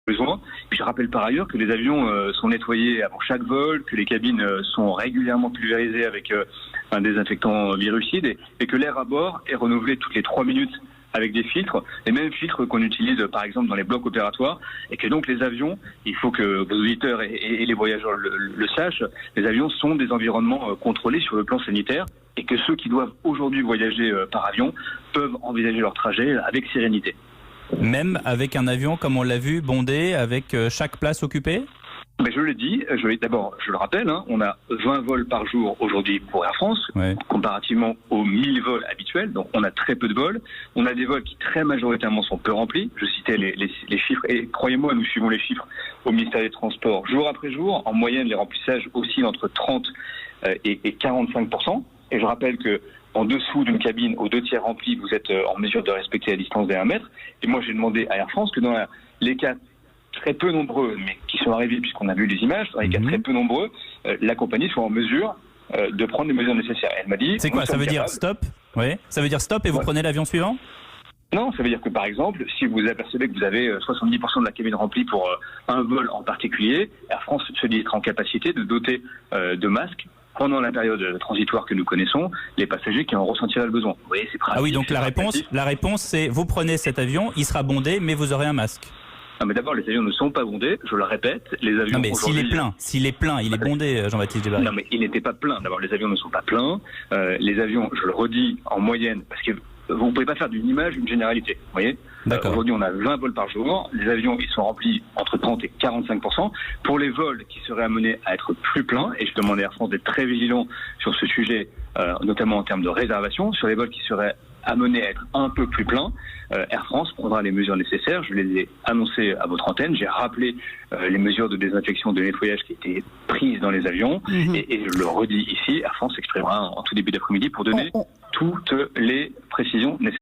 besoin. Puis je rappelle par ailleurs que les avions sont nettoyés avant chaque vol, que les cabines sont régulièrement pulvérisées avec un désinfectant virucide et que l'air à bord est renouvelé toutes les 3 minutes avec des filtres, les mêmes filtres qu'on utilise par exemple dans les blocs opératoires, et que donc les avions, il faut que vos auditeurs et les voyageurs le sachent, les avions sont des environnements contrôlés sur le plan sanitaire, et que ceux qui doivent aujourd'hui voyager par avion peuvent envisager leur trajet avec sérénité. Même avec un avion, comme on l'a vu, bondé, avec chaque place occupée ? Mais je l'ai dit, d'abord, je le rappelle, on a 20 vols par jour aujourd'hui pour Air France, comparativement aux 1000 vols habituels, donc on a très peu de vols. On a des vols qui très majoritairement sont peu remplis. Je citais les chiffres, et croyez-moi, nous suivons les chiffres au ministère des Transports jour après jour. En moyenne, les remplissages oscillent entre 30 et 45%. Et je rappelle que en dessous d'une cabine aux 2 tiers remplie, vous êtes en mesure de respecter la distance des 1 mètre. Et moi, j'ai demandé à Air France que dans les cas très peu nombreux, mais qui sont arrivés puisqu'on a vu les images, dans les cas très peu nombreux, la compagnie soit en mesure de prendre les mesures nécessaires. Elle m'a dit... C'est quoi, ça veut dire stop ? Oui. Ça veut dire stop et vous prenez l'avion suivant ? Non, ça veut dire que par exemple, si vous apercevez que vous avez 70% de la cabine remplie pour un vol en particulier, Air France se dit être en capacité de doter de masques pendant la période transitoire que nous connaissons, les passagers qui en ressentiraient le besoin. Vous voyez, c'est pratique. Ah oui, donc la réponse c'est vous prenez cet avion, il sera bondé, mais vous aurez un masque. Non, mais d'abord, les avions ne sont pas bondés, je le répète. Les avions. Non, mais s'il est plein, il est bondé, Jean-Baptiste Djebbari. Non, mais il n'était pas plein. D'abord, les avions ne sont pas pleins. Les avions, je le redis, en moyenne, parce que vous ne pouvez pas faire d'une image une généralité. Vous voyez ? Aujourd'hui, on a 20 vols par jour. Les avions, ils sont remplis entre 30 et 45%. Pour les vols qui seraient amenés à être plus pleins, et je demande à Air France d'être très vigilant sur ce sujet, notamment en termes de réservation, sur les vols qui seraient amenés à être un peu plus pleins, Air France prendra les mesures nécessaires. Je les ai annoncées à votre antenne. J'ai rappelé les mesures de désinfection, de nettoyage qui étaient prises dans les avions. Et je le redis ici, Air France s'exprimera en tout début d'après-midi pour donner toutes les précisions nécessaires.